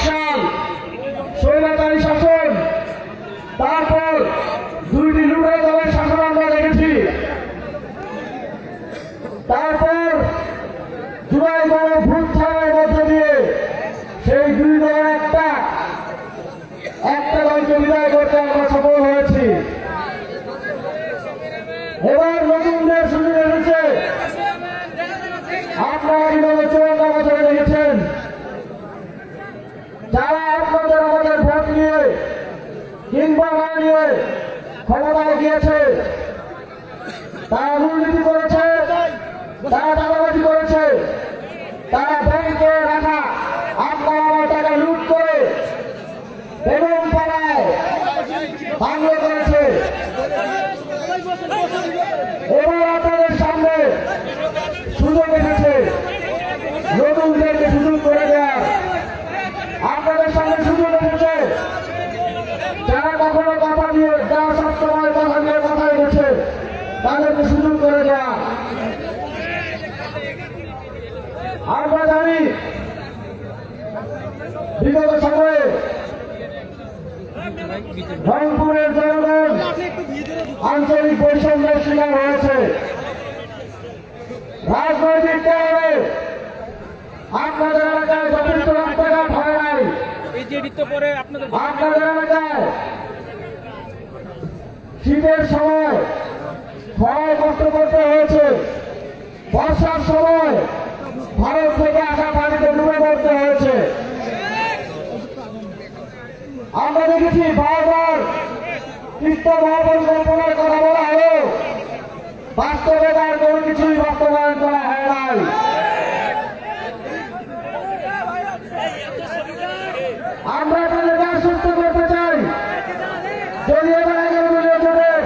সাল স্বৈরাচারী শাসন, তারপর দুইটি লুটেরা দলের শাসন আমরা দেখেছি, তারপর জুলাই গণঅভ্যুত্থানের মধ্য দিয়ে সেই দুই দলের একটা দলকে বিদায় করতে আমরা সফল হয়েছি। এবার নতুনদের সুযোগ এসেছে। আপনারা বিগত 54 বছরে দেখেছেন যারা আপনাদের আমাদের ভোট নিয়ে কিংবা না নিয়ে ক্ষমতায় গিয়েছে, তারা দুর্নীতি করেছে, তারা চাঁদাবাজি করেছে, তারা ব্যাংকে রাখা আপনার আমার টাকা লুট করে বেগম পাড়ায় বাংলা করেছে। এবার আপনাদের সামনে সুযোগ এসেছে নতুনদেরকে সুযোগ করে দেওয়ার। আপনাদের সামনে সুযোগ এসেছে যারা কখনো কথা দিয়ে, যারা সবসময় কথা দিয়ে কথায় গেছে, তাদেরকে সুযোগ করে দেওয়া। আমরা জানি বিগত সময়ে রংপুরের জনগণ আঞ্চলিক বৈষম্যের শিকার হয়েছে। রাজনৈতিক কারণে আপনাদের এলাকায় যথেষ্ট রাস্তাঘাট হয় নাই, আপনাদের এলাকায় শীতের সময় খরায় কষ্ট করতে হয়েছে, বর্ষার সময় ভারত থেকে আসা পানিতে ডুবে পড়তে হয়েছে। আমরা দেখেছি বারবার তিস্তা মহাপরিকল্পনার কথা বলা হলো, বাস্তবে তার কোনো কিছুই বাস্তবায়ন করা হয় নাই। আমরা তাদেরকে আশ্বস্ত করতে চাই, যদি এবার 11 দলীয় জোটের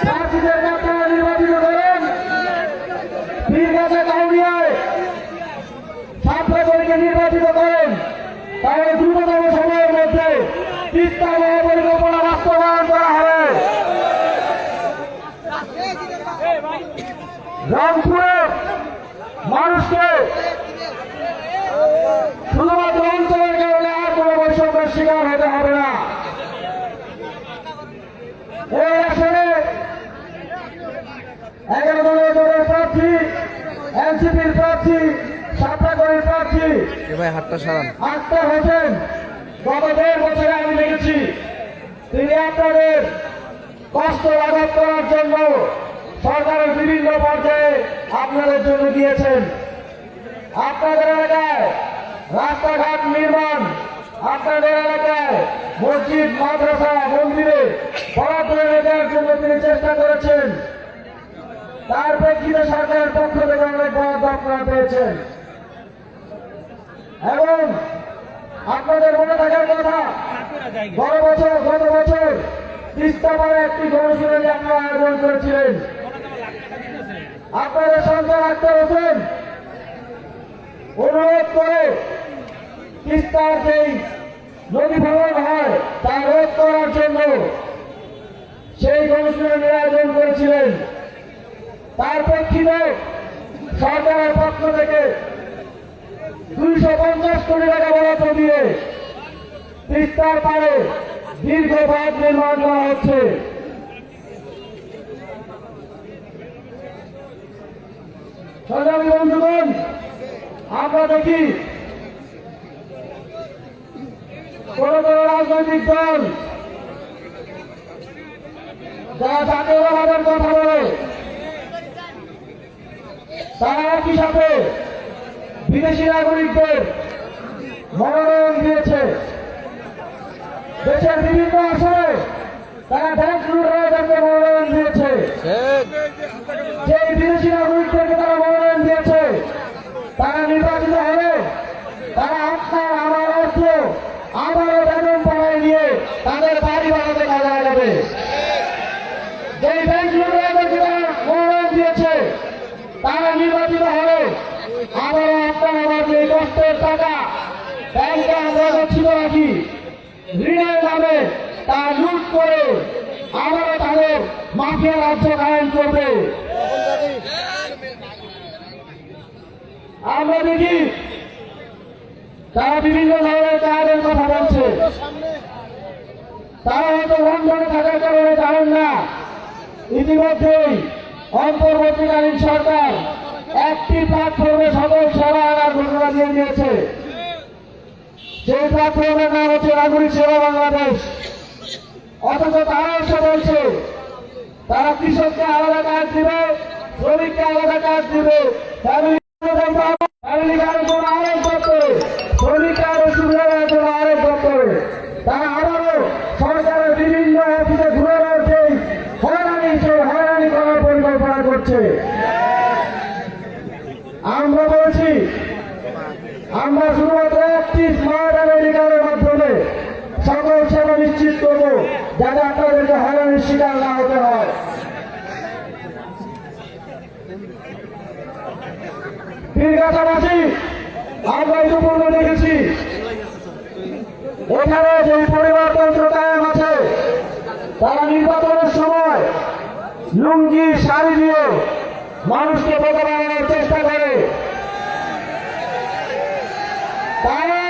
প্রার্থীদেরকে আপনারা নির্বাচিত করেন, পীরগাছা কাউনিয়ায় ছাত্রদেরকে নির্বাচিত করেন, তাহলে দ্রুততম সময়ের মধ্যে তিস্তা মহাপরিকল্পনা বাস্তবায়ন করা হবে। রংপুরের মানুষকে শুধুমাত্র অঞ্চলের কারণে আর কোনো বৈষম্যের শিকার হতে হবে না। এই আসনে 11 দলীয় জোটের প্রার্থী, এনসিপির প্রার্থী, সাতটাগড়ের প্রার্থী আক্তার হোসেন গত 1.5 বছরে আমি দেখেছি তিনি আপনাদের কষ্ট লাঘব করার জন্য সরকারের বিভিন্ন পর্যায়ে আপনাদের জন্য দিয়েছেন। আপনাদের এলাকায় রাস্তাঘাট নির্মাণ, আপনাদের এলাকায় মসজিদ, মাদ্রাসা, মন্দিরে বরাদ্দ এনে দেওয়ার জন্য তিনি চেষ্টা করেছেন। তার প্রেক্ষিতে সরকারের পক্ষ থেকে অনেক বরাদ্দ আপনারা পেয়েছেন। এবং আপনাদের মনে থাকার কথা, গত বছর তিস্তা পারে একটি গণশুনানি আপনারা আয়োজন করেছিলেন। আপনাদের সন্তান আক্তার হোসেন অনুরোধ করে তিস্তার যেই নদী ভাঙন হয় তা রোধ করার জন্য সেই গণশুনানি আয়োজন করেছিলেন। তার প্রেক্ষিতে সরকারের পক্ষ থেকে 250 কোটি টাকা বরাদ্দ দিয়ে তিস্তার পারে দীর্ঘ বাঁধ নির্মাণ করা হচ্ছে। সংগ্রামী বন্ধুগণ, আমরা দেখি কোন কোন রাজনৈতিক দল যারা জাতীয়তাবাদের কথা বলে, তারা একই সাথে বিদেশি নাগরিকদের মনোনয়ন দিয়েছে। দেশের বিভিন্ন আসনে তারা ব্যাংক লুটেরাদেরকে মনোনয়ন দিয়েছে। যে বিদেশি নাগরিকদেরকে তারা মনোনয়ন দিয়েছে, তারা নির্বাচিত হলে তারা আপনার আমার অর্থ আবারও বেতন পাড়ায় নিয়ে তাদের বাড়ি বানাতে কাজে লাগাবে। যে ব্যাংক লুটেরাদেরকে তারা মনোনয়ন দিয়েছে, তারা নির্বাচিত হলে আবারও আপনার আমার যে কষ্টের টাকা ব্যাংকে আমরা গচ্ছিত রাখি ঋণের নামে তা লুট করে আবারও তাদের মাফিয়া রাজ্য কায়েম করবে। আমরা দেখি তারা বিভিন্ন ধরনের কাজের কথা বলছে। তারা হয়তো লন্ডনে থাকার কারণে জানেন না, ইতিমধ্যেই অন্তর্বর্তীকালীন সরকার একটি প্ল্যাটফর্মে সকল সেবা আনার ঘোষণা দিয়ে দিয়েছে। সেই প্ল্যাটফর্মের নাম হচ্ছে নাগরিক সেবা বাংলাদেশ। অথচ তারা এসে বলছে তারা কৃষককে আলাদা কাজ দিবে, শ্রমিককে আলাদা কাজ দিবে, ফ্যামিলি কার্ডের জন্য আরেক দপ্তরে, শ্রমিক কার্ডের সুবিধার জন্য আরেক দপ্তরে। তারা আবারও সরকারের বিভিন্ন অফিসে ঘুরানোর যে হয়রানি করার পরিকল্পনা করছে। আমরা বলছি আমরা শুধুমাত্র একটি স্মার্ট আমেরিকানের মাধ্যমে সকল সেবা নিশ্চিত করব, যাতে আপনাদেরকে হয়রানির শিকার না হতে হয়। পীরগাছাবাসী, আমরা ইতিপূর্বে দেখেছি এখানে যে পরিবারতন্ত্র কায়েম আছে, তারা নির্বাচনের সময় লুঙ্গি শাড়ি দিয়ে মানুষকে বোকা বানানোর চেষ্টা করে। তারা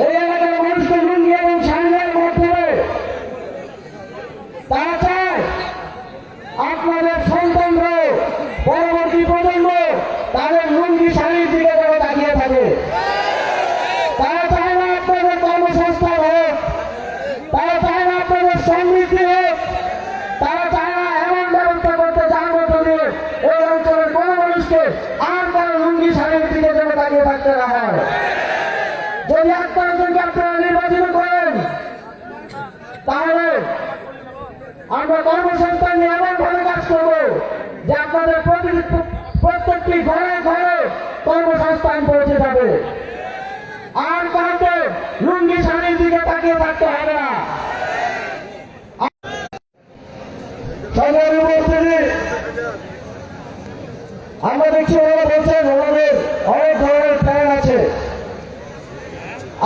এই এলাকার মানুষকে লুঙ্গি এবং শাড়ির মাধ্যমে তারা চায় আপনাদের সন্তানরা, পরবর্তী প্রজন্ম তাদের লুঙ্গি শাড়ির দিকে যেন তাকিয়ে থাকে। তারা চায় না আপনাদের কর্মসংস্থান হোক, তারা চায় না আপনাদের সমৃদ্ধি হোক, তারা চায় না এমন ব্যবস্থা করতে যার মধ্য দিয়ে এই অঞ্চলের কোন মানুষকে আর তারা লুঙ্গি শাড়ির দিকে যেন তাকিয়ে থাকতে না হয়। যদি একজনকে আপনারা নির্বাচিত করেন, তাহলে আমরা কর্মসংস্থান নিয়ে এমন ভাবে কাজ করবো যে আপনাদের প্রত্যেকটি ঘরে ঘরে কর্মসংস্থান পৌঁছে যাবে। আর কাউকে লুঙ্গি শাড়ির দিকে তাকিয়ে থাকতে হবে না। আমরা দেখছি ওরা বলছেন ওনাদের অনেক ধরনের প্ল্যান আছে।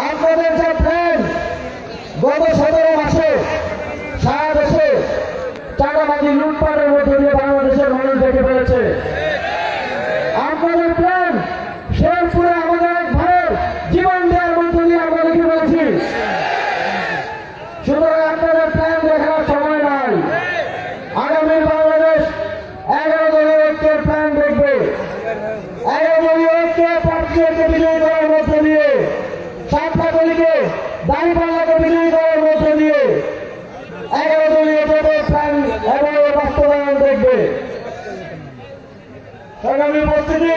আপনাদের যে প্ল্যান গত 17 মাসে সারা দেশে চাঁদাবাজি লুটপাটের মধ্যে দিয়ে বাংলাদেশের মানুষ দেখে ফেলেছে। আপনাদের প্ল্যান শেরপুরে আমাদের এক ভাইয়ের জীবন দেওয়ার মধ্যে দিয়ে আমরা দেখে ফেলেছি। সুতরাং আপনাদের প্ল্যান দেখার সময় নাই। আগামী বাংলাদেশ 11 দলীয় ঐক্যের প্ল্যান দেখবে। 11 দলীয় ঐক্য প্রার্থীকে বিজয়ী করার মধ্যে দিয়ে, 7টা দলীকে দাঁড়িপাল্লাকে বিজয়ী করার মধ্যে দিয়ে 11 দলীয় জোটের প্ল্যান এবং বাস্তবায়ন দেখবে। আগামী উপস্থিতি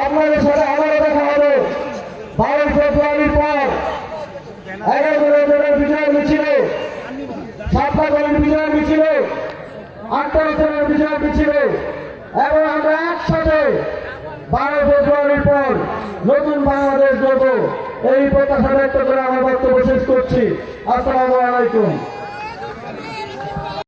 আপনাদের সাথে আবারও দেখা হবে 12 ফেব্রুয়ারির পর 11 দলীয় জোটের বিজয় মিছিলে, 7টা দলের বিজয় মিছিলে, 8টা দলের বিজয় মিছিলে এবং আমরা একসাথে 12 ফেব্রুয়ারির পর নতুন বাংলাদেশ গড়ব, এই প্রত্যাশা ব্যক্ত করে আমার বক্তব্য শেষ করছি। আসসালামু আলাইকুম।